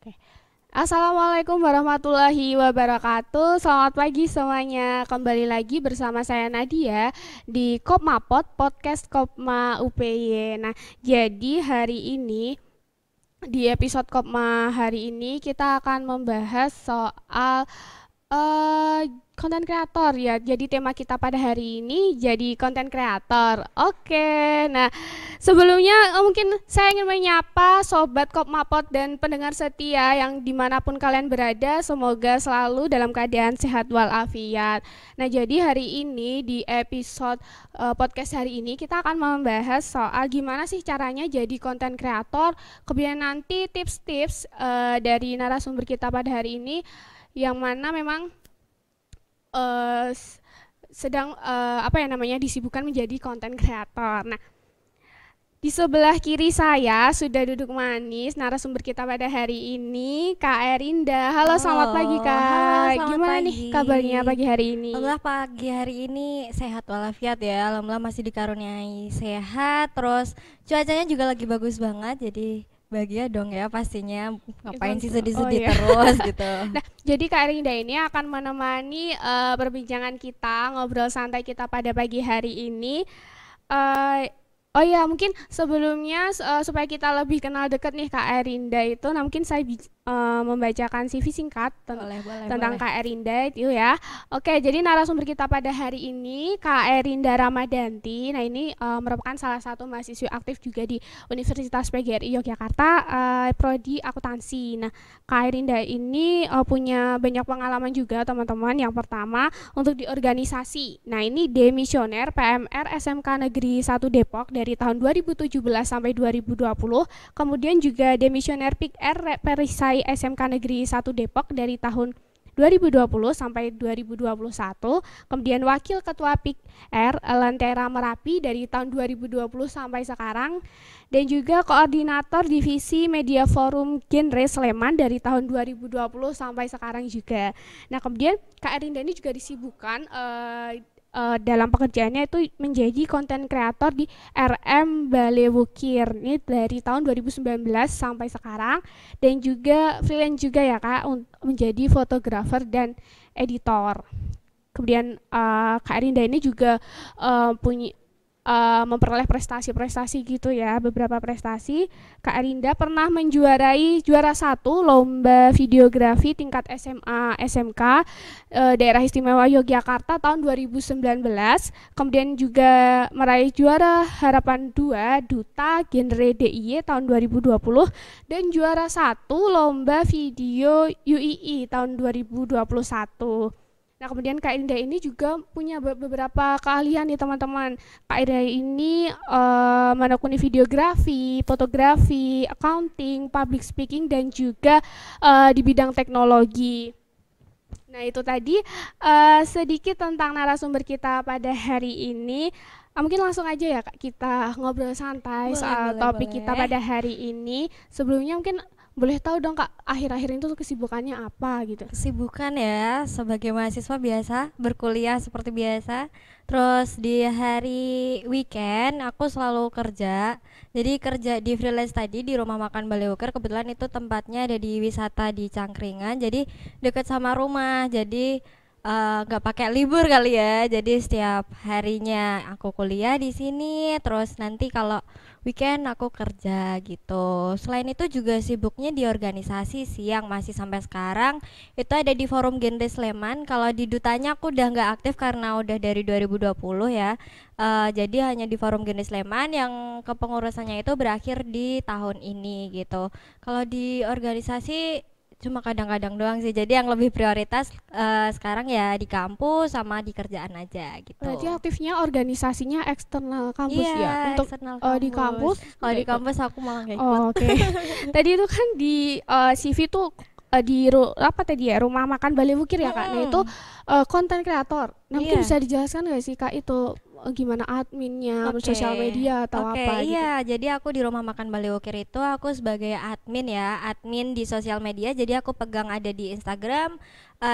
Oke. Assalamualaikum warahmatullahi wabarakatuh. Selamat pagi semuanya. Kembali lagi bersama saya Nadia di Kopmapot Podcast Kopma UPY. Nah, jadi hari ini di episode Kopma hari ini kita akan membahas soal konten kreator ya. Jadi tema kita pada hari ini jadi konten kreator. Oke. Nah, sebelumnya mungkin saya ingin menyapa Sobat Kopmapot dan pendengar setia yang dimanapun kalian berada, semoga selalu dalam keadaan sehat walafiat. Nah, jadi hari ini di episode podcast hari ini kita akan membahas soal gimana sih caranya jadi konten kreator. Kemudian nanti tips-tips dari narasumber kita pada hari ini yang mana memang sedang disibukkan menjadi konten kreator. Nah, di sebelah kiri saya sudah duduk manis narasumber kita pada hari ini, Kak Erinda. Halo, selamat pagi Kak. Halo, selamat Gimana pagi. nih kabarnya pagi hari ini? Alhamdulillah pagi hari ini sehat walafiat ya. Alhamdulillah masih dikaruniai sehat. Terus cuacanya juga lagi bagus banget. Jadi bahagia dong ya pastinya. Ngapain sih sedih-sedih terus gitu. Nah, jadi Kak Erinda ini akan menemani perbincangan kita, ngobrol santai kita pada pagi hari ini. Mungkin sebelumnya supaya kita lebih kenal dekat nih Kak Erinda itu, nah mungkin saya membacakan CV singkat tentang Kak Erinda itu ya. Oke, jadi narasumber kita pada hari ini Kak Erinda Ramadanti. Nah, ini merupakan salah satu mahasiswa aktif juga di Universitas PGRI Yogyakarta, prodi akuntansi. Nah, Kak Erinda ini punya banyak pengalaman juga teman-teman. Yang pertama untuk di organisasi. Nah, ini demisioner PMR SMK Negeri 1 Depok dari tahun 2017 sampai 2020. Kemudian juga demisioner PIK-R Perisai SMK Negeri 1 Depok dari tahun 2020 sampai 2021. Kemudian wakil ketua PIK-R Lentera Merapi dari tahun 2020 sampai sekarang. Dan juga koordinator divisi Media Forum Genre Sleman dari tahun 2020 sampai sekarang juga. Nah, kemudian Kak Erinda ini juga disibukkan dalam pekerjaannya itu menjadi konten kreator di RM Balewukir ini dari tahun 2019 sampai sekarang, dan juga freelance juga ya Kak menjadi fotografer dan editor. Kemudian Kak Erinda ini juga punya memperoleh prestasi-prestasi gitu ya, beberapa prestasi. Kak Erinda pernah menjuarai juara 1 lomba videografi tingkat SMA SMK daerah istimewa Yogyakarta tahun 2019. Kemudian juga meraih juara harapan 2 duta genre DIY tahun 2020 dan juara 1 lomba video UII tahun 2021. Nah, kemudian Kak Erinda ini juga punya beberapa keahlian nih teman-teman. Kak Erinda ini menekuni videografi, fotografi, accounting, public speaking, dan juga di bidang teknologi. Nah, itu tadi sedikit tentang narasumber kita pada hari ini. Mungkin langsung aja ya Kak, kita ngobrol santai soal topik kita pada hari ini. Sebelumnya mungkin boleh tahu dong Kak, akhir-akhir itu kesibukannya apa gitu? Kesibukan ya, sebagai mahasiswa biasa, berkuliah seperti biasa. Terus di hari weekend aku selalu kerja. Jadi kerja di freelance tadi di Rumah Makan Balewukir. Kebetulan itu tempatnya ada di wisata di Cangkringan. Jadi dekat sama rumah. Jadi nggak pakai libur kali ya. Jadi setiap harinya aku kuliah di sini. Terus nanti kalau weekend aku kerja gitu. Selain itu juga sibuknya di organisasi sih yang masih sampai sekarang. Itu ada di Forum Genre Sleman. Kalau di dutanya aku udah nggak aktif karena udah dari 2020 ya. Jadi hanya di Forum Genre Sleman yang kepengurusannya itu berakhir di tahun ini gitu. Kalau di organisasi cuma kadang-kadang doang sih. Jadi yang lebih prioritas sekarang ya di kampus sama di kerjaan aja gitu. Berarti aktifnya organisasinya eksternal kampus Iya, ya? Untuk eksternal di kampus? Kalau di kampus aku malah nggak ikut. Oh, oke. Tadi itu kan di CV tuh apa tadi ya, Rumah Makan Balewukir ya Kak. Nah, itu konten kreator. Nah, mungkin bisa dijelaskan nggak sih Kak itu gimana adminnya, sosial media atau apa gitu? Iya, jadi aku di Rumah Makan Balewukir itu aku sebagai admin ya, admin di sosial media. Jadi aku pegang ada di Instagram,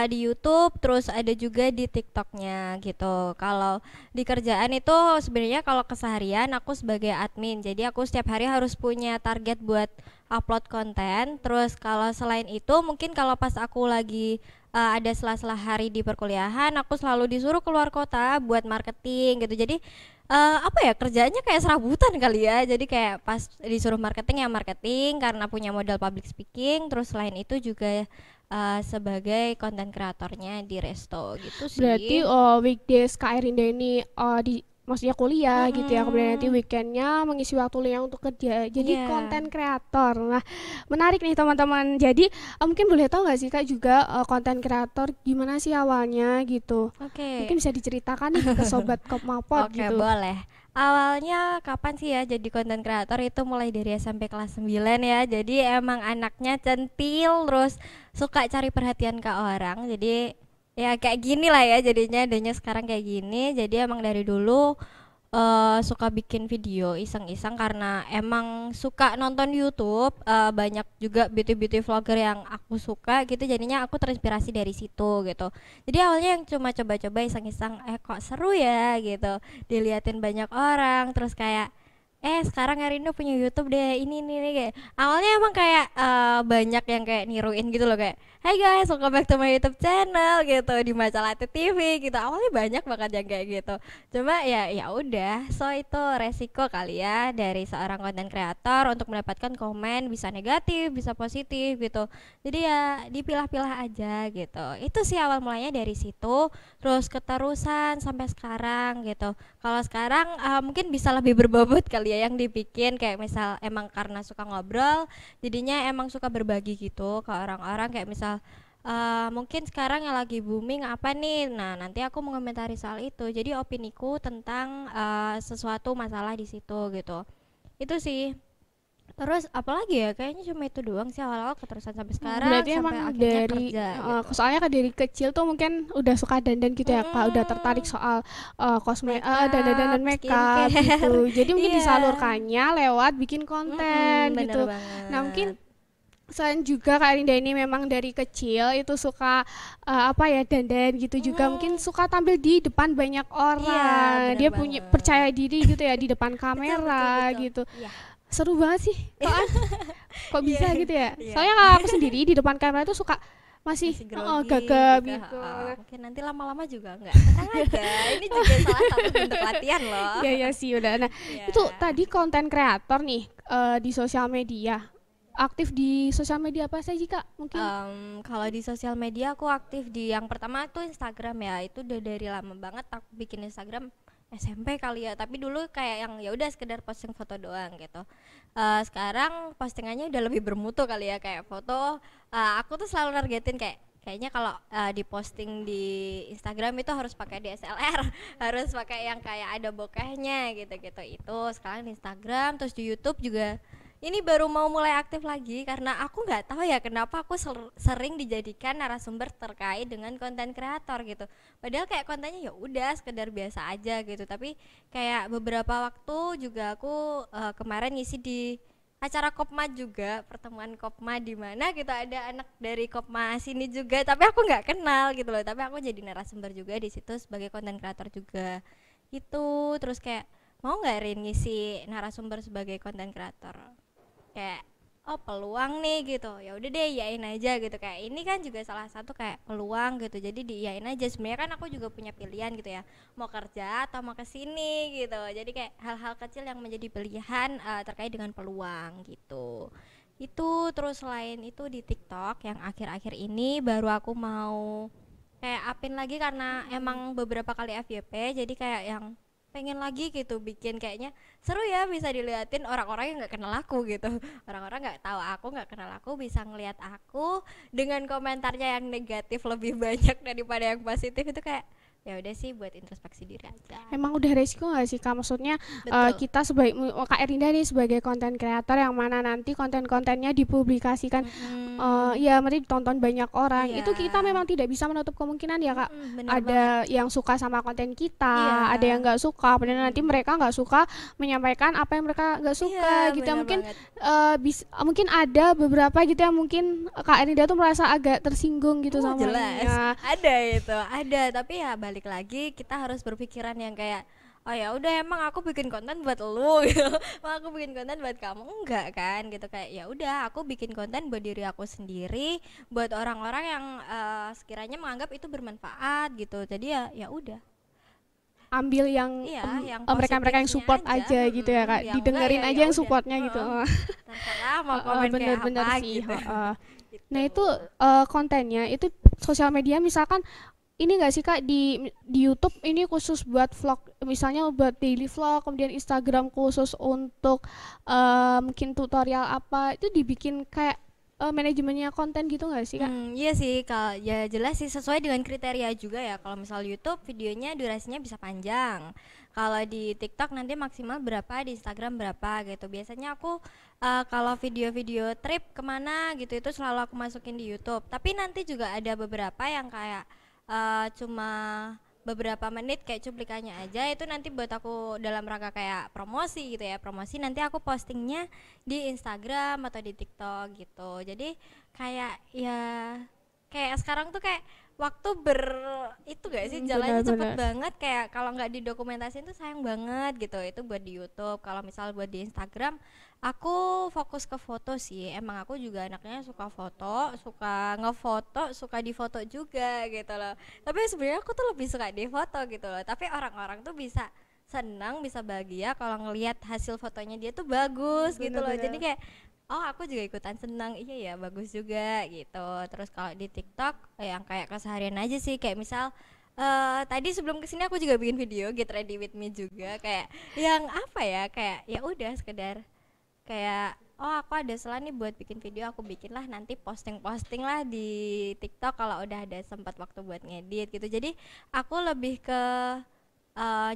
di YouTube, terus ada juga di TikToknya gitu. Kalau di kerjaan itu sebenarnya kalau keseharian aku sebagai admin, jadi aku setiap hari harus punya target buat upload konten. Terus kalau selain itu mungkin kalau pas aku lagi ada sela-sela hari di perkuliahan, aku selalu disuruh keluar kota buat marketing gitu. Jadi apa ya, kerjanya kayak serabutan kali ya. Jadi kayak pas disuruh marketing ya marketing karena punya modal public speaking. Terus selain itu juga sebagai konten kreatornya di Resto gitu sih. Berarti weekdays Kak Erinda ini maksudnya kuliah gitu ya, kemudian nanti weekendnya mengisi waktu luang untuk kerja, jadi konten kreator. Nah, menarik nih teman-teman. Jadi mungkin boleh tahu nggak sih Kak juga konten kreator gimana sih awalnya gitu? Mungkin bisa diceritakan nih ke sobat Kopmapot gitu. Oke, boleh. Awalnya kapan sih ya jadi konten kreator? Itu mulai dari SMP kelas 9 ya. Jadi emang anaknya centil, terus suka cari perhatian ke orang. Jadi ya kayak gini lah ya jadinya, adanya sekarang kayak gini. Jadi emang dari dulu suka bikin video iseng-iseng karena emang suka nonton YouTube, banyak juga beauty vlogger yang aku suka gitu, jadinya aku terinspirasi dari situ gitu. Jadi awalnya yang cuma coba-coba iseng-iseng, kok seru ya gitu, diliatin banyak orang, terus kayak sekarang Arindo punya YouTube deh, ini nih kayak awalnya emang kayak banyak yang kayak niruin gitu loh, kayak hai guys, welcome back to my YouTube channel gitu di Majalati TV gitu. Awalnya banyak banget yang kayak gitu. Cuma ya udah, so itu resiko kali ya dari seorang konten kreator untuk mendapatkan komen bisa negatif, bisa positif gitu. Jadi ya dipilah-pilah aja gitu. Itu sih awal mulanya dari situ, terus keterusan sampai sekarang gitu. Kalau sekarang mungkin bisa lebih berbobot kali ya yang dibikin, kayak misal emang karena suka ngobrol, jadinya emang suka berbagi gitu ke orang-orang, kayak misal mungkin sekarang yang lagi booming apa nih, nah nanti aku mengomentari soal itu, jadi opiniku tentang sesuatu masalah di situ gitu. Itu sih. Terus apalagi ya, kayaknya cuma itu doang sih awal-awal, keterusan sampai sekarang. Berarti sampai emang akhirnya dari kerja gitu. soalnya kan dari kecil tuh mungkin udah suka dandan gitu ya Kak, udah tertarik soal dandan dan makeup gitu. Jadi mungkin disalurkannya lewat bikin konten gitu. Nah, mungkin selain juga Kak Rinda ini memang dari kecil itu suka dandan gitu, juga mungkin suka tampil di depan banyak orang. Dia punya percaya diri gitu ya di depan kamera gitu. Seru banget sih kok bisa gitu ya. Soalnya kalau aku sendiri di depan kamera itu suka masih gagap gitu. Mungkin nanti lama-lama juga enggak tenang aja. Ini juga salah satu bentuk latihan loh. Iya sih udah. Nah itu tadi konten kreator nih di sosial media. Aktif di sosial media apa saja Kak mungkin? Kalau di sosial media aku aktif di yang pertama tuh Instagram ya. Itu udah dari lama banget aku bikin Instagram, SMP kali ya, tapi dulu kayak yang ya udah sekedar posting foto doang gitu. Sekarang postingannya udah lebih bermutu kali ya, kayak foto aku tuh selalu nargetin kayaknya kalau diposting di Instagram itu harus pakai DSLR harus pakai yang kayak ada bokehnya gitu-gitu. Itu sekarang di Instagram, terus di YouTube juga ini baru mau mulai aktif lagi karena aku nggak tahu ya kenapa aku sering dijadikan narasumber terkait dengan konten kreator gitu. Padahal kayak kontennya ya udah sekedar biasa aja gitu. Tapi kayak beberapa waktu juga aku kemarin ngisi di acara Kopma juga, pertemuan Kopma di mana kita ada anak dari Kopma sini juga, tapi aku nggak kenal gitu loh. Tapi aku jadi narasumber juga di situ sebagai konten kreator juga. Itu terus kayak mau nggak Rin ngisi narasumber sebagai konten kreator? Kayak peluang nih gitu, ya udah deh iyain aja gitu. Kayak ini kan juga salah satu kayak peluang gitu, jadi diiyain aja. Sebenarnya kan aku juga punya pilihan gitu ya, mau kerja atau mau kesini gitu. Jadi kayak hal-hal kecil yang menjadi pilihan terkait dengan peluang gitu. Itu terus selain itu di TikTok yang akhir-akhir ini baru aku mau kayak upin lagi karena emang beberapa kali FYP, jadi kayak yang pengen lagi gitu bikin, kayaknya seru ya bisa diliatin orang-orang yang nggak kenal aku gitu. Orang-orang nggak tahu aku, nggak kenal aku, bisa ngelihat aku dengan komentarnya yang negatif lebih banyak daripada yang positif. Itu kayak ya udah sih buat introspeksi diri aja. Emang udah resiko nggak sih Kak? Maksudnya kita sebagai Kak Erinda nih sebagai konten kreator yang mana nanti konten-kontennya dipublikasikan, ya mesti ditonton banyak orang. Itu kita memang tidak bisa menutup kemungkinan ya Kak. Ada yang suka sama konten kita, ada yang nggak suka. Padahal nanti mereka nggak suka menyampaikan apa yang mereka nggak suka gitu. Mungkin mungkin ada beberapa gitu yang mungkin Kak Erinda tuh merasa agak tersinggung gitu sama jelas. Ada itu, ada. Tapi ya balik lagi kita harus berpikiran yang kayak oh ya udah emang aku bikin konten buat lu gitu. Emang aku bikin konten buat kamu enggak kan gitu, kayak ya udah aku bikin konten buat diri aku sendiri, buat orang-orang yang sekiranya menganggap itu bermanfaat gitu. Jadi ya udah ambil yang iya yang mereka-mereka yang positifnya support aja gitu ya Kak, yang enggak didengerin ya aja ya yang udah supportnya gitu. terserah mau komen kayak Bener-bener apa sih. gitu. Nah Gitu. itu kontennya itu sosial media misalkan ini nggak sih Kak di YouTube ini khusus buat vlog, misalnya buat daily vlog, kemudian Instagram khusus untuk mungkin tutorial apa itu dibikin kayak manajemennya konten gitu nggak sih Kak? Iya sih, kalau ya jelas sih sesuai dengan kriteria juga ya. Kalau misal YouTube videonya durasinya bisa panjang. Kalau di TikTok nanti maksimal berapa, di Instagram berapa gitu. Biasanya aku kalau video-video trip kemana gitu itu selalu aku masukin di YouTube. Tapi nanti juga ada beberapa yang kayak cuma beberapa menit kayak cuplikannya aja, itu nanti buat aku dalam rangka kayak promosi gitu ya, promosi nanti aku postingnya di Instagram atau di TikTok gitu. Jadi kayak ya kayak sekarang tuh kayak waktu itu gak sih jalannya cepet Benar-benar. banget, kayak kalau nggak didokumentasiin tuh sayang banget gitu. Itu buat di YouTube. Kalau misal buat di Instagram aku fokus ke foto sih, emang aku juga anaknya suka foto, suka ngefoto, suka difoto juga gitu loh. Tapi sebenarnya aku tuh lebih suka di foto gitu loh, tapi orang-orang tuh bisa senang, bisa bahagia kalau ngelihat hasil fotonya dia tuh bagus gitu loh. Jadi Benar-benar. kayak oh aku juga ikutan senang, iya ya bagus juga gitu. Terus kalau di TikTok yang kayak keseharian aja sih, kayak misal tadi sebelum kesini aku juga bikin video Get Ready With Me juga, kayak yang apa ya, kayak ya udah sekedar kayak oh aku ada salah nih buat bikin video, aku bikin lah, nanti posting lah di TikTok kalau udah ada sempat waktu buat ngedit gitu. Jadi aku lebih ke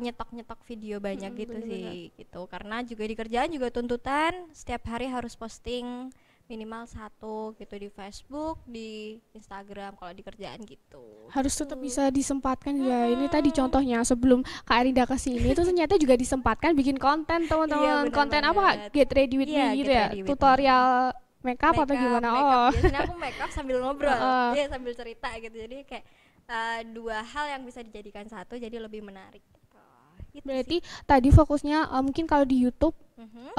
nyetok video banyak gitu Benar-benar. sih gitu, karena juga di kerjaan juga tuntutan setiap hari harus posting minimal satu gitu di Facebook, di Instagram kalau di kerjaan gitu Harus tetap gitu. bisa disempatkan ya. Ini tadi Mm-mm. contohnya sebelum Kak Arinda ke sini itu ternyata juga disempatkan bikin konten Iya teman-teman. benar Konten apa Kak? banget. Get ready with Iya me gitu Get ya. Ready With Me, Tutorial makeup atau gimana? makeup Oh. biasanya aku makeup sambil ngobrol, Heeh. iya sambil cerita gitu, jadi kayak dua hal yang bisa dijadikan satu jadi lebih menarik gitu. Gitu sih. Berarti tadi fokusnya mungkin kalau di YouTube Mhm.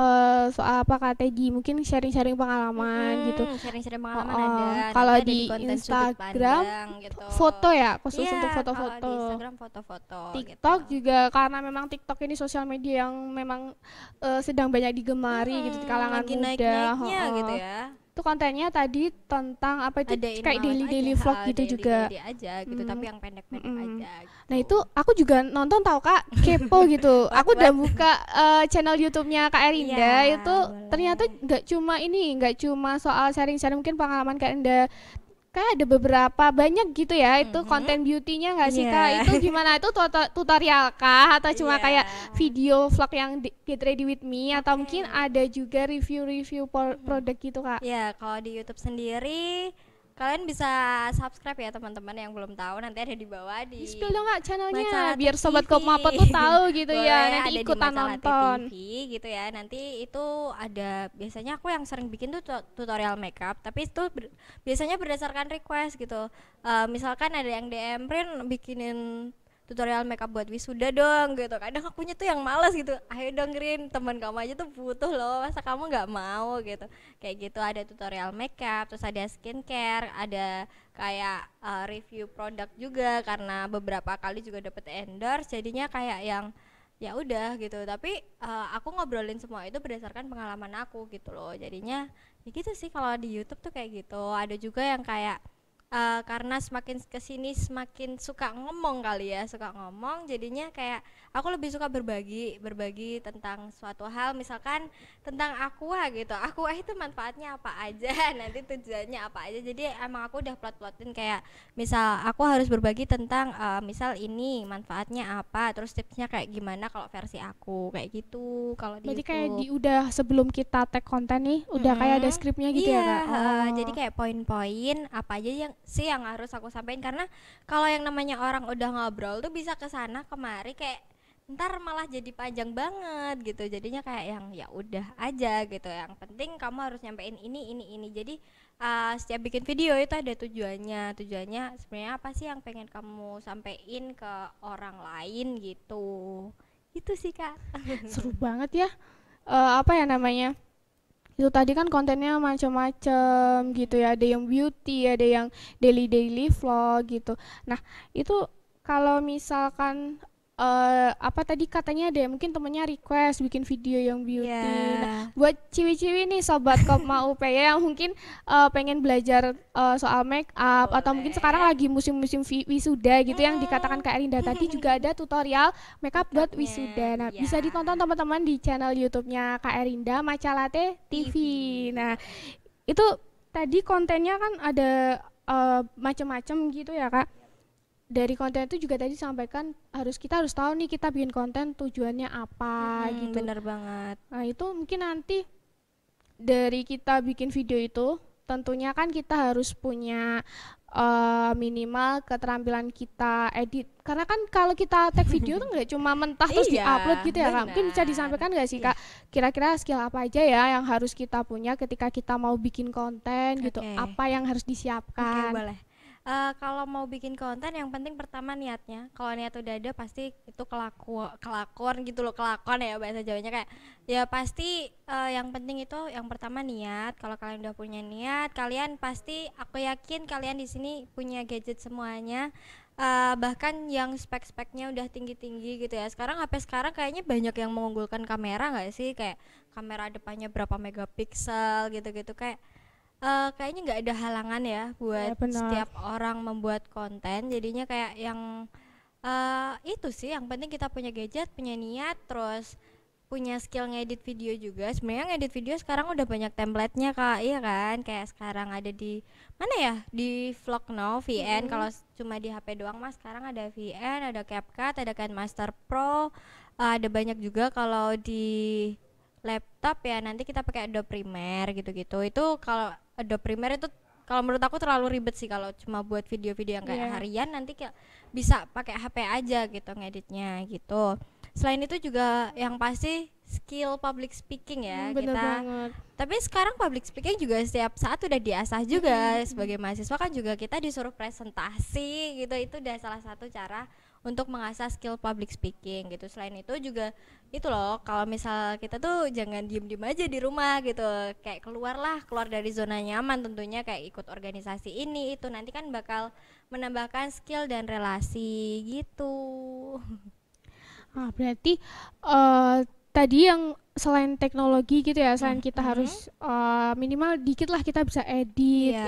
soal apa Kak Tegi mungkin sharing-sharing pengalaman gitu. Sharing-sharing pengalaman Heeh. ada, nanti Kalau ada di di konten sudut Instagram pandang gitu. foto ya, khusus untuk Iya, kalau di foto-foto. Instagram foto-foto gitu. TikTok juga karena memang TikTok ini sosial media yang memang sedang banyak digemari gitu di kalangan Lagi muda. naik-naiknya gitu Heeh. ya. Itu kontennya tadi tentang apa itu Adain kayak malas daily aja, daily vlog gitu daily juga. daily aja gitu, tapi Hmm, yang pendek-pendek mm-mm. aja Nah gitu. itu aku juga nonton tahu Kak, kepo gitu. Buat Aku udah buat buka channel YouTube-nya Kak iya, Erinda itu ternyata boleh. nggak cuma soal sharing-sharing mungkin pengalaman Kak Erinda, kayak ada beberapa banyak gitu ya itu Mhm. konten beauty-nya nggak sih Kak? Iya. Itu gimana? Itu tutorial kah atau cuma Iya. kayak video vlog yang Get Ready With Me atau Oke. mungkin ada juga review-review produk gitu Kak? Ya, kalau di YouTube sendiri kalian bisa subscribe ya teman-teman, yang belum tahu nanti ada di bawah Di di spill dong Kak channelnya Macalati biar sobat TV. Kopmapa tuh tahu gitu ya, Boleh, nanti ada di ikutan Macalati nonton. TV gitu ya. Nanti itu ada, biasanya aku yang sering bikin tuh tutorial makeup, tapi itu biasanya berdasarkan request gitu. Misalkan ada yang DM, Rin bikinin tutorial makeup buat wisuda dong gitu. Kadang akunya tuh yang malas gitu. Ayo dong Rin, teman kamu aja tuh butuh loh, masa kamu nggak mau gitu. Kayak gitu, ada tutorial makeup, terus ada skincare, ada kayak review produk juga, karena beberapa kali juga dapet endorse, jadinya kayak yang ya udah gitu. Tapi aku ngobrolin semua itu berdasarkan pengalaman aku gitu loh, jadinya ya gitu sih. Kalau di YouTube tuh kayak gitu. Ada juga yang kayak karena semakin kesini semakin suka ngomong kali ya, suka ngomong, jadinya kayak aku lebih suka berbagi tentang suatu hal, misalkan tentang aqua gitu. Aqua itu manfaatnya apa aja nanti tujuannya apa aja, jadi emang aku udah plot-plotin kayak misal aku harus berbagi tentang misal ini manfaatnya apa, terus tipsnya kayak gimana kalau versi aku, kayak gitu kalau di Berarti kayak YouTube. udah sebelum kita tag konten nih udah kayak ada skripnya gitu ya Iya, Kak? jadi Oh. kayak poin-poin apa aja yang harus aku sampaikan, karena kalau yang namanya orang udah ngobrol tuh bisa ke sana kemari, kayak ntar malah jadi panjang banget gitu. Jadinya kayak yang ya udah aja gitu. Yang penting kamu harus nyampein ini. Jadi setiap bikin video itu ada tujuannya. Tujuannya sebenarnya apa sih yang pengen kamu sampein ke orang lain gitu. Itu sih Kak. Seru banget ya. Apa ya namanya? Itu tadi kan kontennya macam-macam gitu ya. Ada yang beauty, ada yang daily vlog gitu. Nah, itu kalau misalkan apa tadi katanya ada yang mungkin temennya request bikin video yang beauty. Nah, buat ciwi-ciwi nih sobat Kopma UP ya yang mungkin pengen belajar soal make up atau mungkin sekarang lagi musim-musim wisuda gitu yang dikatakan Kak Erinda tadi juga ada tutorial make up buat wisuda. Nah, bisa ditonton teman-teman di channel YouTube-nya Kak Erinda Macalate TV. Nah, itu tadi kontennya kan ada macam-macam gitu ya Kak. Dari konten itu juga tadi sampaikan kita harus tahu nih kita bikin konten tujuannya apa gitu. Bener banget. Nah itu mungkin nanti dari kita bikin video itu tentunya kan kita harus punya minimal keterampilan kita edit, karena kan kalau kita tag video tuh nggak cuma mentah terus diupload gitu ya Kak. Mungkin bisa disampaikan nggak sih Kak kira-kira skill apa aja ya yang harus kita punya ketika kita mau bikin konten gitu, apa yang harus disiapkan? Boleh. Kalau mau bikin konten yang penting pertama niatnya. Kalau niat udah ada pasti itu kelakuan gitu loh, kelakuan ya bahasa Jawanya kayak ya pasti yang penting itu yang pertama niat. Kalau kalian udah punya niat, kalian pasti aku yakin kalian di sini punya gadget semuanya. Bahkan yang spek-speknya udah tinggi-tinggi gitu ya. Sekarang HP sekarang kayaknya banyak yang mengunggulkan kamera nggak sih, kayak kamera depannya berapa megapiksel gitu-gitu kayak kayaknya nggak ada halangan ya buat setiap orang membuat konten. Jadinya kayak yang itu sih yang penting kita punya gadget, punya niat, terus punya skill ngedit video juga. Sebenarnya ngedit video sekarang udah banyak template-nya Kak, iya kan? Kayak sekarang ada di mana ya? Di Vlog Now, VN. Kalau cuma di HP doang mas, sekarang ada VN, ada CapCut, ada KineMaster Pro, ada banyak juga kalau di laptop ya nanti kita pakai Adobe Premiere gitu-gitu. Itu kalau Adobe Premiere itu kalau menurut aku terlalu ribet sih kalau cuma buat video-video yang kayak harian, nanti kayak bisa pakai HP aja gitu ngeditnya gitu. Selain itu juga yang pasti skill public speaking ya Bener kita banget. Tapi sekarang public speaking juga setiap saat udah diasah juga. Sebagai mahasiswa kan juga kita disuruh presentasi gitu, itu udah salah satu cara untuk mengasah skill public speaking gitu. Selain itu juga itu loh, kalau misal kita tuh jangan diem-diem aja di rumah gitu, kayak keluar dari zona nyaman tentunya, kayak ikut organisasi ini itu nanti kan bakal menambahkan skill dan relasi gitu. Berarti tadi yang selain teknologi gitu ya, selain kita harus minimal dikit lah kita bisa edit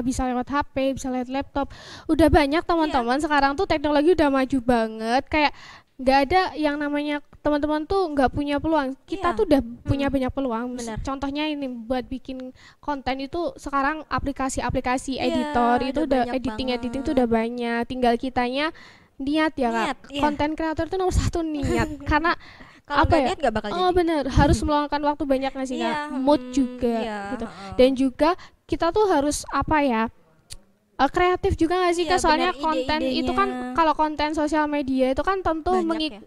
bisa lewat HP, bisa lewat laptop. Udah banyak teman-teman sekarang tuh teknologi udah maju banget, kayak nggak ada yang namanya teman-teman tuh nggak punya peluang. Kita tuh udah punya banyak peluang. Contohnya ini buat bikin konten itu sekarang aplikasi editor itu udah editing itu udah banyak. Tinggal kitanya niat ya Kak. Konten kreator itu nomor satu niat. Karena kalau apa ya? Niat gak bakal jadi. Bener, harus meluangkan waktu banyak nggak sih Kak? Mood juga gitu. Dan juga kita tuh harus apa ya? Kreatif juga nggak sih Kak? Soalnya konten itu kan kalau konten sosial media itu kan tentu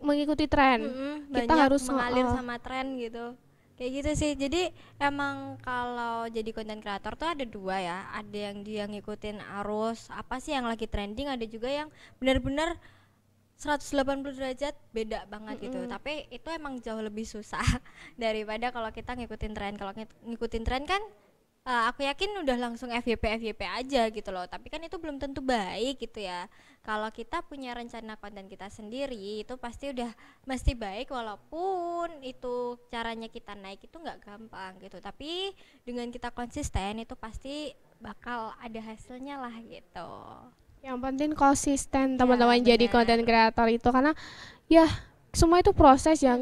mengikuti tren. Kita harus mengalir sama tren gitu. Kayak gitu sih. Jadi emang kalau jadi konten kreator tuh ada dua ya. Ada yang dia ngikutin arus apa sih yang lagi trending, ada juga yang benar-benar 180 derajat beda banget gitu. Tapi itu emang jauh lebih susah daripada kalau kita ngikutin tren. Kalau ngikutin tren kan aku yakin udah langsung FYP aja gitu loh. Tapi kan itu belum tentu baik gitu ya. Kalau kita punya rencana konten kita sendiri itu pasti udah mesti baik, walaupun itu caranya kita naik itu nggak gampang gitu. Tapi dengan kita konsisten itu pasti bakal ada hasilnya lah gitu. Yang penting konsisten teman-teman jadi konten kreator itu, karena ya semua itu proses yang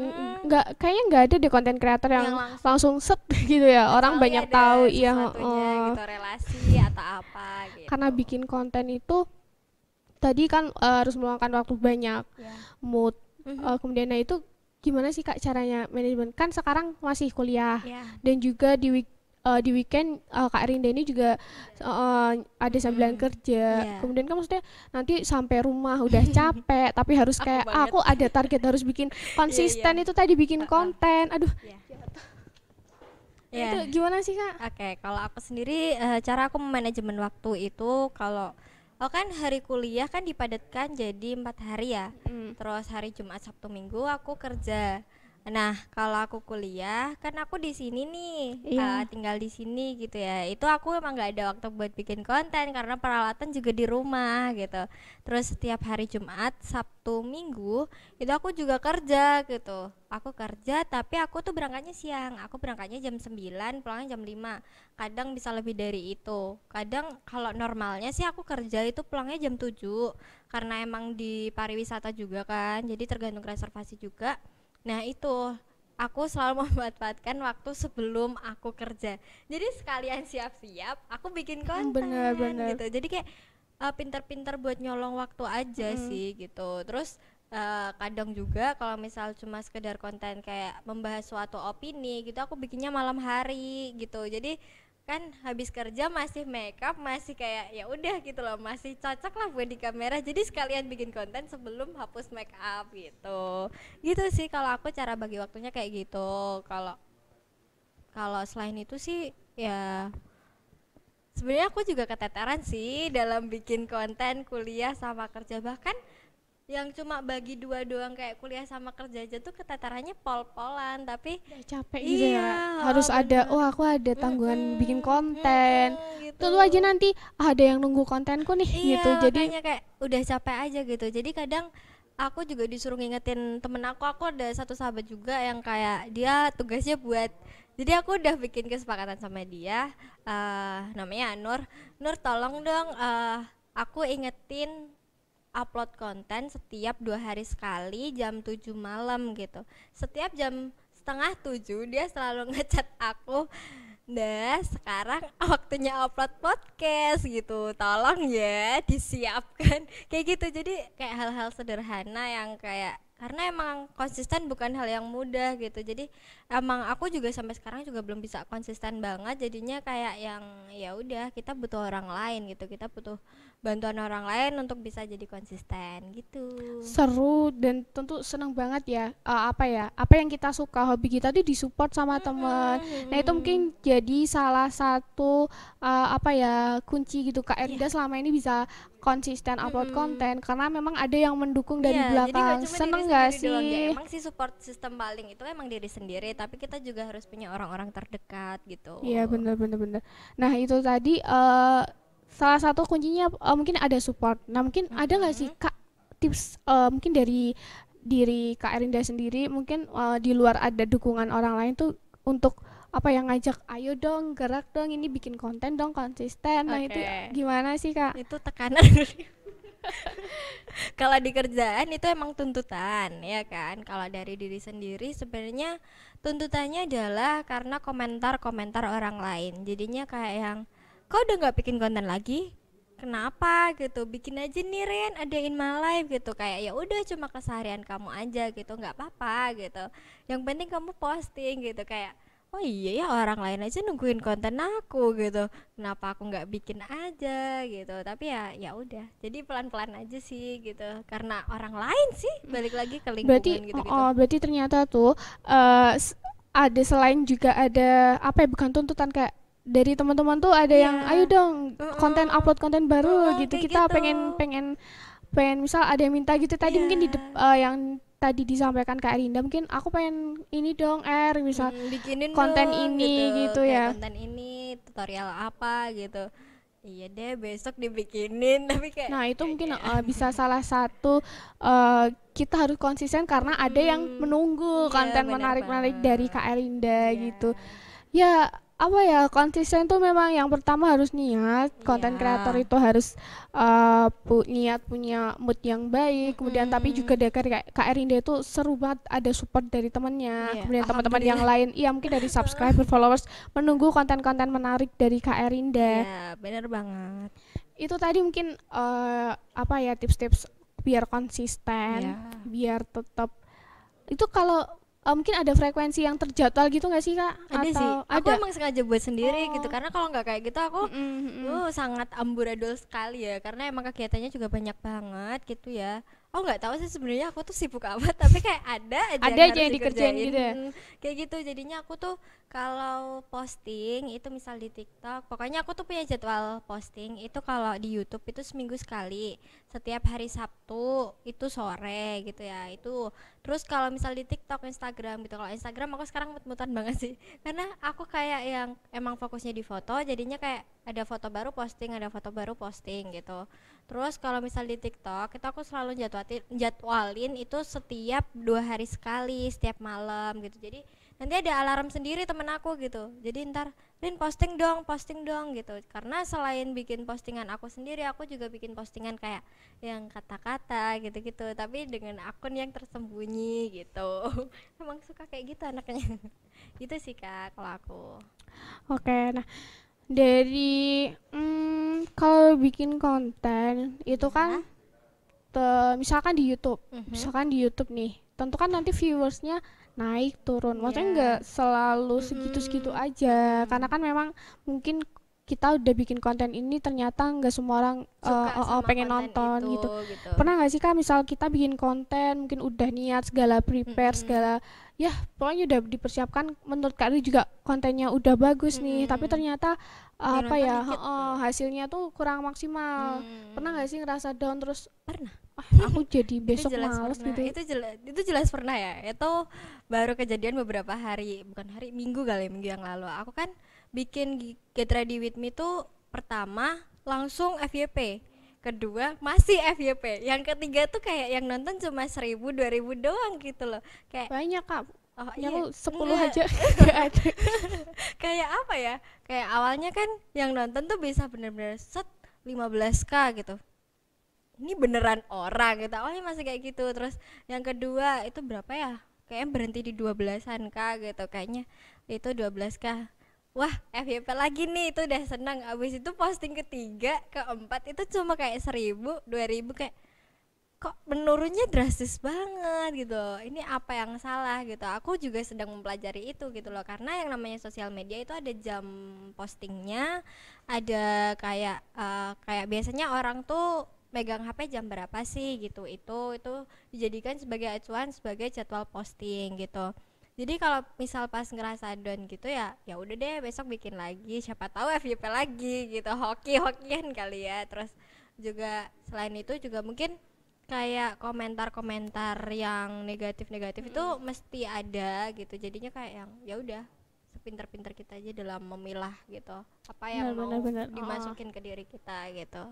kayaknya nggak ada deh konten kreator yang langsung set gitu ya. Orang banyak tahu ya gitu, relasi atau apa gitu. Karena bikin konten itu tadi kan harus meluangkan waktu banyak, mood, kemudian itu gimana sih Kak caranya manajemen? Kan sekarang masih kuliah dan juga di weekend Kak Rinda ini juga ada sambilan kerja. Kemudian kan maksudnya nanti sampai rumah udah capek tapi harus kayak aku ada target harus bikin konsisten itu tadi bikin konten. Aduh. Itu gimana sih Kak? Oke, kalau aku sendiri cara aku manajemen waktu itu kalau Oh kan hari kuliah kan dipadatkan jadi 4 hari ya. Terus hari Jumat, Sabtu, Minggu aku kerja. Nah, kalau aku kuliah kan aku di sini nih, tinggal di sini gitu ya. Itu aku emang nggak ada waktu buat bikin konten karena peralatan juga di rumah gitu. Terus setiap hari Jumat, Sabtu, Minggu itu aku juga kerja gitu. Aku kerja tapi aku tuh berangkatnya siang. Aku berangkatnya jam 9, pulangnya jam 5. Kadang bisa lebih dari itu. Kadang kalau normalnya sih aku kerja itu pulangnya jam 7 karena emang di pariwisata juga kan. Jadi tergantung reservasi juga. Nah itu aku selalu memanfaatkan waktu sebelum aku kerja. Jadi sekalian siap-siap aku bikin konten Bener-bener. gitu. Jadi kayak pintar-pintar buat nyolong waktu aja sih gitu. Terus kadang juga kalau misal cuma sekedar konten kayak membahas suatu opini gitu, aku bikinnya malam hari gitu. Jadi kan habis kerja masih makeup, masih kayak ya udah gitu loh, masih cocok lah buat di kamera. Jadi sekalian bikin konten sebelum hapus makeup gitu sih kalau aku cara bagi waktunya kayak gitu. Kalau kalau selain itu sih ya sebenarnya aku juga keteteran sih dalam bikin konten kuliah sama kerja. Bahkan yang cuma bagi dua doang kayak kuliah sama kerja aja tuh keteterannya pol-polan, tapi capek gitu ya, harus ada, aku ada tanggungan bikin konten gitu. Tentu aja nanti ada yang nunggu kontenku nih gitu. Jadi makanya kayak udah capek aja gitu. Jadi kadang aku juga disuruh ngingetin temen aku ada satu sahabat juga yang kayak dia tugasnya buat, jadi aku udah bikin kesepakatan sama dia, namanya Nur tolong dong aku ingetin upload konten setiap 2 hari sekali jam 7 malam gitu. Setiap jam setengah 7 dia selalu ngechat aku, nah sekarang waktunya upload podcast gitu, tolong ya disiapkan kayak gitu. Jadi kayak hal-hal sederhana yang kayak karena emang konsisten bukan hal yang mudah gitu. Jadi emang aku juga sampai sekarang juga belum bisa konsisten banget, jadinya kayak yang ya udah kita butuh orang lain gitu, kita butuh bantuan orang lain untuk bisa jadi konsisten gitu. Seru dan tentu senang banget ya, apa yang kita suka, hobi kita tuh disupport sama teman. Nah itu mungkin jadi salah satu kunci gitu Kak Erinda selama ini bisa konsisten upload konten karena memang ada yang mendukung dari belakang. Seneng gak sih? Ya, emang sih support sistem paling itu emang diri sendiri, tapi kita juga harus punya orang-orang terdekat gitu. Iya bener. Nah itu tadi salah satu kuncinya mungkin ada support. Nah mungkin ada nggak sih Kak tips mungkin dari diri Kak Erinda sendiri, mungkin di luar ada dukungan orang lain tuh untuk ngajak ayo dong gerak dong ini bikin konten dong konsisten. Nah itu gimana sih Kak? Itu tekanan kalau di kerjaan itu emang tuntutan ya kan. Kalau dari diri sendiri sebenarnya tuntutannya adalah karena komentar orang lain. Jadinya kayak yang kau udah nggak bikin konten lagi, kenapa gitu, bikin aja nih Ren, adain my life gitu. Kayak ya udah cuma keseharian kamu aja gitu, nggak apa-apa gitu, yang penting kamu posting gitu. Kayak oh iya ya orang lain aja nungguin konten aku gitu, kenapa aku nggak bikin aja gitu. Tapi ya udah, jadi pelan-pelan aja sih gitu, karena orang lain sih, balik lagi ke lingkungan gitu. Berarti ternyata tuh ada selain juga ada bukan tuntutan, kayak dari teman-teman tuh ada yang ayo dong upload konten baru gitu. Kita gitu. pengen misal ada yang minta gitu tadi mungkin di yang tadi disampaikan Kak Erinda, mungkin aku pengen ini dong misal bikinin konten dong, ini gitu ya, konten ini tutorial apa gitu. Iya deh besok dibikinin. Tapi kayak nah itu mungkin bisa salah satu kita harus konsisten karena ada yang menunggu konten menarik-menarik dari Kak Erinda gitu ya. Konsisten tuh memang yang pertama harus niat. Konten kreator itu harus niat, punya mood yang baik. Kemudian tapi juga dari Kak Erinda itu seru banget, ada support dari temennya. Kemudian teman-teman yang lain, mungkin dari subscriber, followers menunggu konten-konten menarik dari Kak Erinda. Iya, benar banget. Itu tadi mungkin tips-tips biar konsisten, biar tetap itu. Kalau mungkin ada frekuensi yang terjadwal gitu nggak sih Kak? Ada sih. Aku emang sengaja buat sendiri gitu, karena kalau nggak kayak gitu aku sangat amburadul sekali ya, karena emang kegiatannya juga banyak banget gitu ya. aku nggak tahu sih sebenarnya aku tuh sibuk apa tapi kayak ada aja yang dikerjain gitu ya. Kayak gitu, jadinya aku tuh kalau posting itu misal di TikTok, pokoknya aku tuh punya jadwal posting itu kalau di YouTube itu seminggu sekali, setiap hari Sabtu itu sore gitu ya itu. Terus kalau misal di TikTok, Instagram gitu, kalau Instagram aku sekarang mut-mutan banget sih karena aku kayak yang emang fokusnya di foto, jadinya kayak ada foto baru posting, ada foto baru posting gitu. Terus kalau misal di TikTok itu aku selalu jadwalin itu setiap 2 hari sekali, setiap malam gitu. Jadi nanti ada alarm sendiri temen aku gitu. Jadi ntar Rin posting dong gitu. Karena selain bikin postingan aku sendiri, aku juga bikin postingan kayak yang kata-kata gitu-gitu. Tapi dengan akun yang tersembunyi gitu. Emang suka kayak gitu anaknya. Gitu sih Kak kalau aku. Oke, nah dari kalau bikin konten itu kan misalkan di YouTube, misalkan di YouTube nih, tentu kan nanti viewersnya naik turun, maksudnya nggak selalu segitu-segitu aja, karena kan memang mungkin kita udah bikin konten ini ternyata nggak semua orang pengen nonton gitu. Pernah nggak sih Kak, misal kita bikin konten mungkin udah niat segala prepare segala ya pokoknya udah dipersiapkan, menurut Kak Ri juga kontennya udah bagus nih, tapi ternyata apa ya hasilnya tuh kurang maksimal. Pernah nggak sih ngerasa down terus? Pernah. Aku jadi besok males gitu. Itu jelas pernah ya. Itu baru kejadian beberapa hari, bukan hari, minggu kali, minggu yang lalu. Aku kan bikin Get Ready With Me tuh pertama langsung FYP, kedua masih FYP, yang ketiga tuh kayak yang nonton cuma 1000-2000 doang gitu loh. Kayak banyak Kak. Oh iya, aku 10 aja gak ada. Kayak apa ya? Kayak awalnya kan yang nonton tuh bisa bener-bener set 15k gitu. Ini beneran orang gitu. Awalnya masih kayak gitu. Terus yang kedua itu berapa ya? Kayaknya berhenti di 12-an k gitu. Kayaknya itu 12k. Wah, FYP lagi nih, itu udah senang. Abis itu posting ketiga, keempat itu cuma kayak 1000, 2000, kayak kok menurunnya drastis banget gitu. Ini apa yang salah gitu. Aku juga sedang mempelajari itu gitu loh, karena yang namanya sosial media itu ada jam postingnya, ada kayak kayak biasanya orang tuh megang HP jam berapa sih gitu. Itu dijadikan sebagai acuan sebagai jadwal posting gitu. Jadi kalau misal pas ngerasa down gitu ya udah deh besok bikin lagi, siapa tahu FYP lagi gitu. Hoki-hokian kali ya. Terus juga selain itu juga mungkin kayak komentar-komentar yang negatif-negatif itu mesti ada gitu. Jadinya kayak yang ya udah sepinter-pinter kita aja dalam memilah gitu apa yang bener. Dimasukin ke diri kita gitu.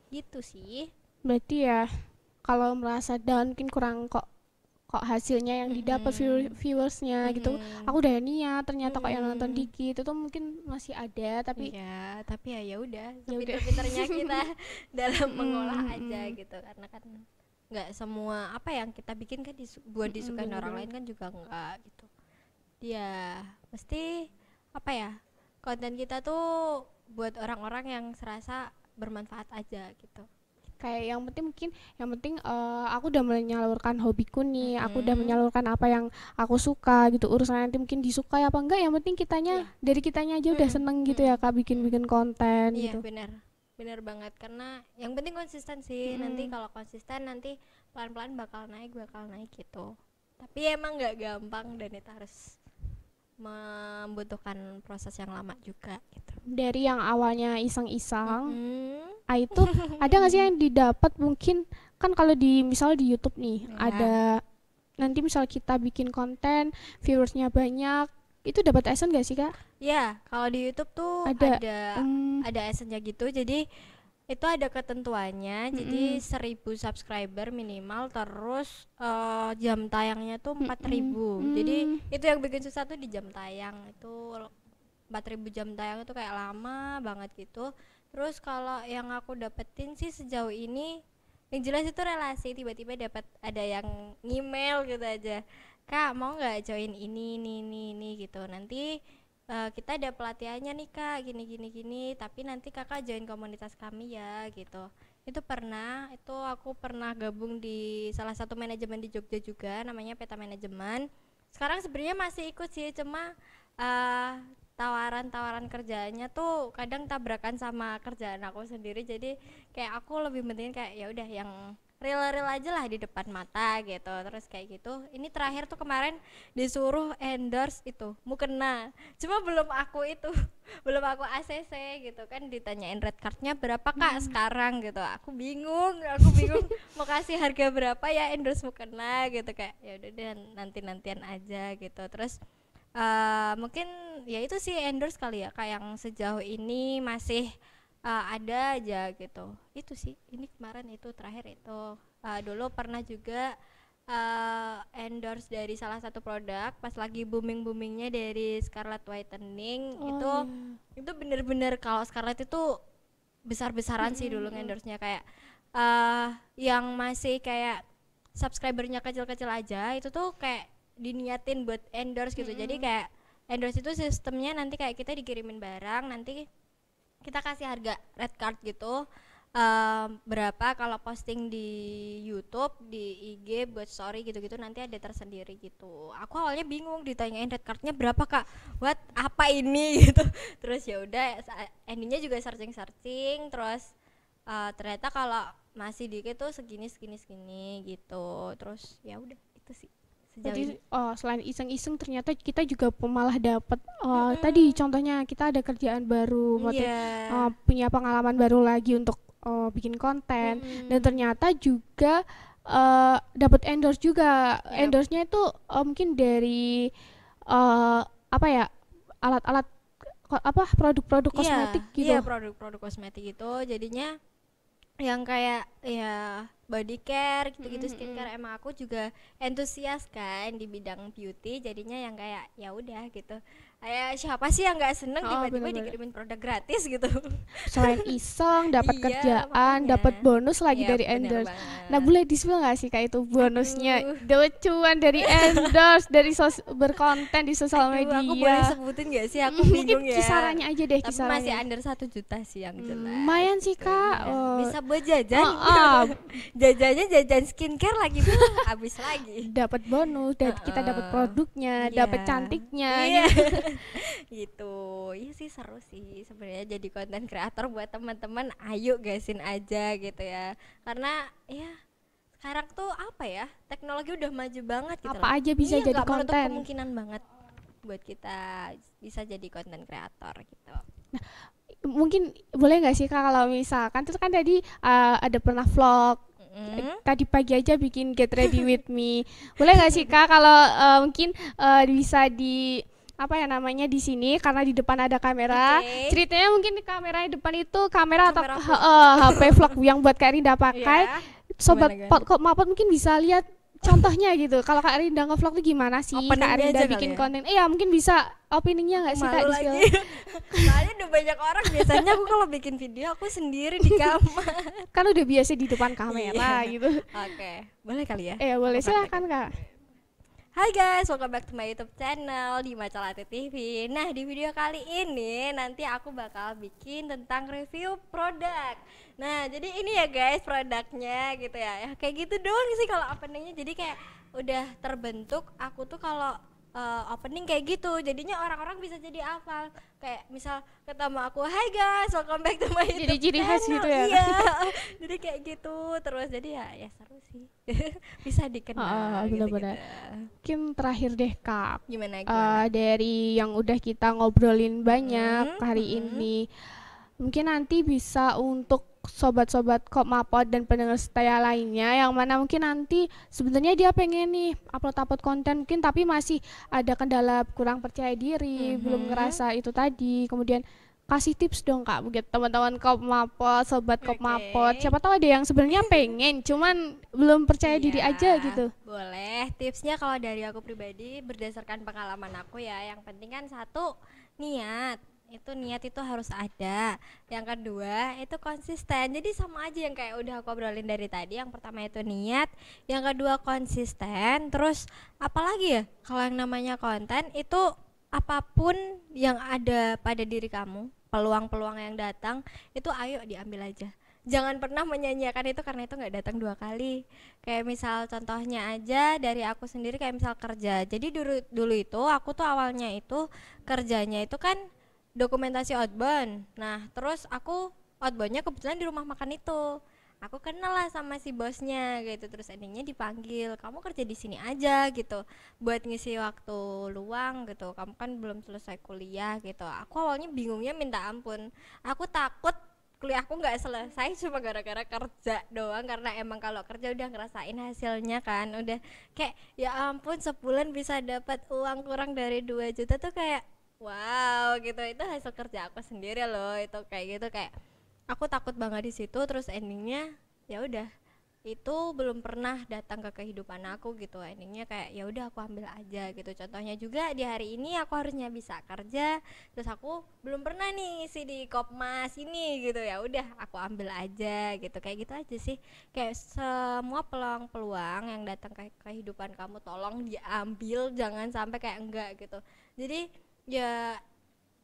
Gitu sih. Berarti ya kalau merasa down mungkin kurang kok hasilnya yang didapat viewersnya gitu. Aku udah niat ternyata kok yang nonton dikit, itu mungkin masih ada tapi ya tapi ya udah sepinter-pinternya kita dalam mengolah aja gitu, karena kan nggak semua apa yang kita bikin kan buat disukai orang lain kan juga enggak gitu. Dia mesti apa ya, konten kita tuh buat orang-orang yang serasa bermanfaat aja gitu. Kayak yang penting aku udah menyalurkan hobiku nih, aku udah menyalurkan apa yang aku suka gitu. Urusan nanti mungkin disukai apa enggak, yang penting kitanya dari kitanya aja udah seneng gitu ya Kak, bikin konten gitu. Iya benar banget, karena yang penting konsisten sih. Nanti kalau konsisten nanti pelan-pelan bakal naik gitu. Tapi emang nggak gampang dan itu harus membutuhkan proses yang lama juga gitu. Dari yang awalnya iseng-iseng, itu ada nggak sih yang didapat? Mungkin kan kalau misal di YouTube nih ada nanti misal kita bikin konten viewersnya banyak, itu dapat AdSense nggak sih Kak? Ya kalau di YouTube tuh ada AdSense-nya gitu. Jadi itu ada ketentuannya. Jadi 1000 subscriber minimal, terus jam tayangnya tuh 4000. Jadi itu yang bikin susah tuh di jam tayang. Itu 4000 jam tayang itu kayak lama banget gitu. Terus kalau yang aku dapetin sih sejauh ini yang jelas itu relasi. Tiba-tiba dapat ada yang email gitu aja, Kak mau nggak join ini gitu, nanti kita ada pelatihannya nih Kak, gini, tapi nanti Kakak join komunitas kami ya gitu. Itu aku pernah gabung di salah satu manajemen di Jogja juga, namanya Peta Manajemen. Sekarang sebenarnya masih ikut sih, cuma tawaran kerjaannya tuh kadang tabrakan sama kerjaan aku sendiri. Jadi kayak aku lebih penting kayak ya udah yang real aja lah di depan mata gitu. Terus kayak gitu, ini terakhir tuh kemarin disuruh endorse itu mukena, cuma belum aku itu belum aku ACC gitu kan, ditanyain red cardnya berapa kak sekarang gitu, aku bingung mau kasih harga berapa ya endorse mukena gitu, kayak ya udah deh nantian aja gitu. Terus mungkin ya itu sih endorse kali ya, kayak yang sejauh ini masih ada aja gitu. Itu sih, ini kemarin itu terakhir itu. Dulu pernah juga endorse dari salah satu produk pas lagi boomingnya dari Scarlett Whitening. Itu bener-bener, kalau Scarlett itu besar-besaran sih dulu endorse-nya, kayak yang masih kayak subscribernya kecil-kecil aja itu tuh kayak diniatin buat endorse gitu. Jadi kayak endorse itu sistemnya nanti kayak kita dikirimin barang, nanti kita kasih harga red card gitu, berapa kalau posting di YouTube, di IG buat story gitu-gitu nanti ada tersendiri gitu. Aku awalnya bingung, ditanyain red cardnya berapa kak, buat apa ini gitu. Terus ya udah endingnya juga searching terus ternyata kalau masih dikit tuh segini gitu. Terus ya udah itu sih. Jadi selain iseng-iseng ternyata kita juga malah dapat tadi contohnya kita ada kerjaan baru, punya pengalaman baru lagi untuk bikin konten, dan ternyata juga dapat endorse juga. Endorse-nya itu mungkin dari apa ya, alat-alat produk-produk kosmetik gitu. Iya, produk-produk kosmetik itu jadinya yang kayak ya body care gitu-gitu, skincare. Emang aku juga entusias kan di bidang beauty, jadinya yang kayak ya udah gitu. Siapa sih yang nggak seneng tiba-tiba dikirimin produk gratis gitu. Selain iseng dapat kerjaan, dapat bonus lagi dari endorse. Nah, boleh di-spill nggak sih kayak itu bonusnya? Cuan dari endorse, dari berkonten di sosial media. Aku boleh sebutin nggak sih? Aku bingung ya. Kisarannya aja deh, tapi masih under 1 juta sih yang jelas. Lumayan sih kak. Bisa buat jajan. Jajannya jajan skincare lagi tuh habis lagi. Dapat bonus, kita dapat produknya, dapat cantiknya. Gitu. Iya sih, seru sih sebenarnya jadi konten kreator. Buat teman-teman, ayo gasin aja gitu ya, karena ya sekarang tuh apa ya, teknologi udah maju banget gitu. Apa aja bisa jadi konten. Kemungkinan banget buat kita bisa jadi konten kreator gitu. Nah, mungkin boleh nggak sih kak, kalau misalkan itu kan tadi ada pernah vlog, tadi pagi aja bikin get ready with me, boleh nggak sih kak kalau mungkin bisa di apa ya namanya di sini, karena di depan ada kamera, ceritanya mungkin di kamera depan itu kamera atau HP vlog yang buat Kak Rinda pakai, sobat kok mapot mungkin bisa lihat contohnya gitu. Kalau Kak Rinda nge-vlog tuh gimana sih Kak Rinda bikin konten? Iya, mungkin bisa opininya nggak sih Kak di sini? Soalnya udah banyak orang, biasanya aku kalau bikin video aku sendiri di kamar. Kan udah biasa di depan kamera gitu. Oke, boleh kali ya? Boleh, silakan Kak. Hai guys, welcome back to my YouTube channel di Macalate TV. Nah, di video kali ini nanti aku bakal bikin tentang review produk. Nah, jadi ini ya guys produknya gitu ya. Kayak gitu doang sih kalau openingnya. Jadi kayak udah terbentuk, aku tuh kalau opening kayak gitu, jadinya orang-orang bisa jadi hafal. Kayak misal ketemu aku, hai guys, welcome back to my YouTube jadi ciri khas gitu ya. Iya. Jadi kayak gitu terus, jadi ya seru sih. Bisa dikenal benar-benar. Mungkin terakhir deh Kak, gimana? Dari yang udah kita ngobrolin banyak hari ini, mungkin nanti bisa untuk sobat-sobat Kop Mapot dan pendengar setia lainnya yang mana mungkin nanti sebenarnya dia pengen nih upload konten mungkin, tapi masih ada kendala kurang percaya diri, belum ngerasa itu tadi. Kemudian kasih tips dong Kak, buat teman-teman Kop Mapot, sobat Kop Mapot. Siapa tahu ada yang sebenarnya pengen cuman belum percaya diri aja gitu. Boleh. Tipsnya kalau dari aku pribadi berdasarkan pengalaman aku ya, yang penting kan satu, niat itu harus ada. Yang kedua itu konsisten. Jadi sama aja yang kayak udah aku obrolin dari tadi. Yang pertama itu niat, yang kedua konsisten. Terus apalagi ya, kalau yang namanya konten itu apapun yang ada pada diri kamu, peluang-peluang yang datang itu ayo diambil aja. Jangan pernah menyanyiakan itu, karena itu nggak datang 2 kali. Kayak misal contohnya aja dari aku sendiri, kayak misal kerja. Jadi dulu itu aku tuh awalnya itu kerjanya itu kan dokumentasi outbound. Nah terus aku outboundnya kebetulan di rumah makan itu. aku kenal lah sama si bosnya gitu, terus endingnya dipanggil, kamu kerja di sini aja gitu buat ngisi waktu luang gitu, kamu kan belum selesai kuliah gitu. Aku awalnya bingungnya minta ampun, aku takut kuliahku nggak selesai cuma gara-gara kerja doang, karena emang kalau kerja udah ngerasain hasilnya kan, udah kayak ya ampun sebulan bisa dapat uang kurang dari 2 juta tuh kayak wow gitu, itu hasil kerja aku sendiri loh, itu kayak gitu, kayak aku takut banget di situ. Terus endingnya ya udah, itu belum pernah datang ke kehidupan aku gitu, endingnya kayak ya udah aku ambil aja gitu. Contohnya juga di hari ini aku harusnya bisa kerja, terus aku belum pernah nih ngisi di Kopmas ini gitu, ya udah aku ambil aja gitu, kayak gitu aja sih. Kayak semua peluang-peluang yang datang ke kehidupan kamu tolong diambil, jangan sampai kayak enggak gitu. Jadi ya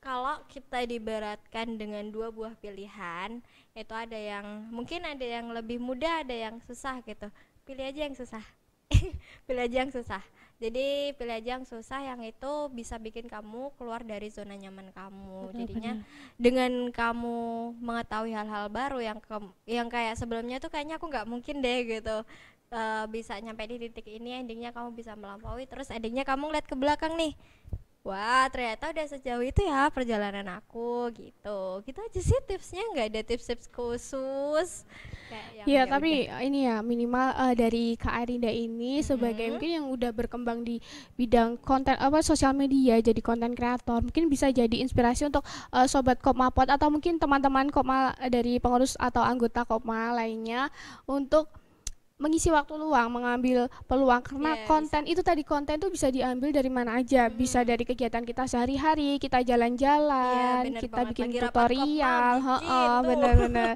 kalau kita diberatkan dengan 2 buah pilihan, itu ada yang mungkin ada yang lebih mudah, ada yang susah gitu. Pilih aja yang susah. Pilih aja yang susah. Jadi pilih aja yang susah, yang itu bisa bikin kamu keluar dari zona nyaman kamu. Betul, Jadinya benar. dengan kamu mengetahui hal-hal baru yang kayak sebelumnya tuh kayaknya aku nggak mungkin deh gitu. Bisa nyampe di titik ini, endingnya kamu bisa melampaui, terus endingnya kamu ngeliat ke belakang nih, wah ternyata udah sejauh itu ya perjalanan aku gitu. Gitu aja sih tipsnya, nggak ada tips-tips khusus kayak yang Ya, ya udah. tapi ini ya minimal dari Kak Arinda ini sebagai Mm-mm. mungkin yang udah berkembang di bidang konten apa sosial media jadi konten kreator, mungkin bisa jadi inspirasi untuk sobat Kopmapot atau mungkin teman-teman Kopma dari pengurus atau anggota Kopma lainnya untuk mengisi waktu luang, mengambil peluang karena Ya bisa. konten itu tadi, konten tuh bisa diambil dari mana aja, bisa Mm-mm. dari kegiatan kita sehari-hari, kita Iya jalan-jalan, bener kita banget, bikin lagi rapat kopma tutorial, bikin heeh, tuh. bener-bener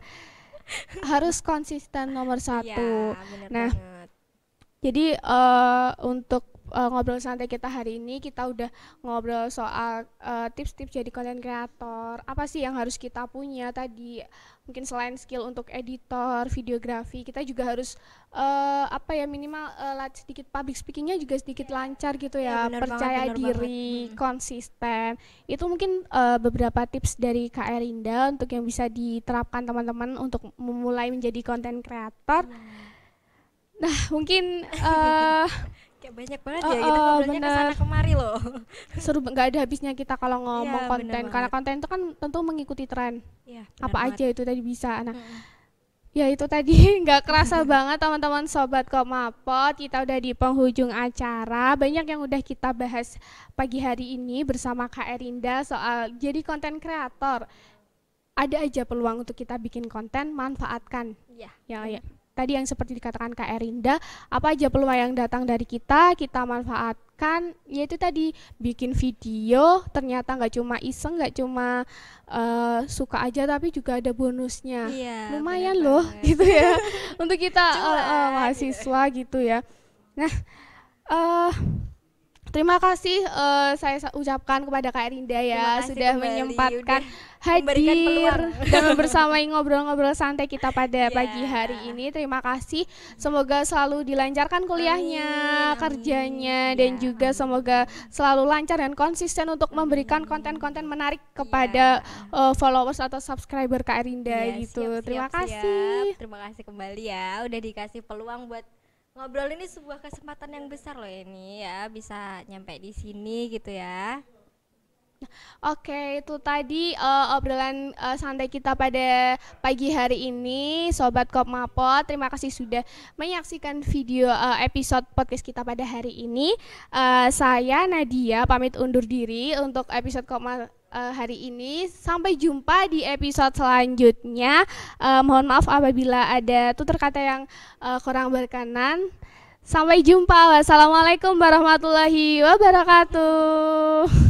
harus konsisten nomor Iya satu. bener Nah, banget. jadi untuk ngobrol santai kita hari ini kita udah ngobrol soal tips-tips jadi konten kreator. Apa sih yang harus kita punya tadi? Mungkin selain skill untuk editor, videografi, kita juga harus apa ya minimal sedikit public speakingnya juga sedikit lancar gitu Iya ya. bener banget, Percaya bener banget. diri, Mm-mm. konsisten. Itu mungkin beberapa tips dari Kak Erinda untuk yang bisa diterapkan teman-teman untuk memulai menjadi konten kreator. Iya. Mungkin Kayak banyak banget ya, kita ngobrolnya bener kesana kemari loh. seru, nggak ada habisnya kita kalau Iya ngomong bener konten, karena banget. konten itu kan tentu mengikuti tren Iya bener apa banget. aja itu tadi bisa. Nah, Mm-mm. ya itu tadi nggak kerasa banget teman-teman sobat Komapot, kita udah di penghujung acara. Banyak yang udah kita bahas pagi hari ini bersama Kak Erinda soal jadi konten kreator. Ada aja peluang untuk kita bikin konten, manfaatkan. Iya Ya, ya. bener. Tadi yang seperti dikatakan Kak Erinda, apa aja peluang yang datang dari kita manfaatkan. Yaitu tadi bikin video, ternyata nggak cuma iseng, nggak cuma suka aja, tapi juga ada bonusnya. Iya bener Lumayan loh, banget. gitu ya, untuk kita Cuan gitu. mahasiswa gitu ya. Nah, eh terima kasih saya ucapkan kepada Kak Erinda Terima ya kasih sudah kembali udah menyempatkan memberikan hadir peluang. dan membersamai ngobrol-ngobrol santai kita pada Iya. pagi hari ini. Terima kasih. Semoga selalu dilancarkan kuliahnya, Amin, amin. kerjanya, Ya, dan juga semoga amin. selalu lancar dan konsisten untuk memberikan Amin. konten-konten menarik Iya. kepada followers atau subscriber Kak Erinda Iya, gitu. siap, Terima siap, siap. kasih. Terima kasih kembali ya, udah dikasih peluang buat ngobrol. Ini sebuah kesempatan yang besar loh ini ya, bisa nyampe di sini gitu ya. Oke, itu tadi obrolan santai kita pada pagi hari ini, Sobat Kopmapot. Terima kasih sudah menyaksikan video episode podcast kita pada hari ini. Saya Nadia pamit undur diri untuk episode Kopma hari ini. Sampai jumpa di episode selanjutnya. Mohon maaf apabila ada tutur kata yang kurang berkenan. Sampai jumpa. Wassalamualaikum warahmatullahi wabarakatuh.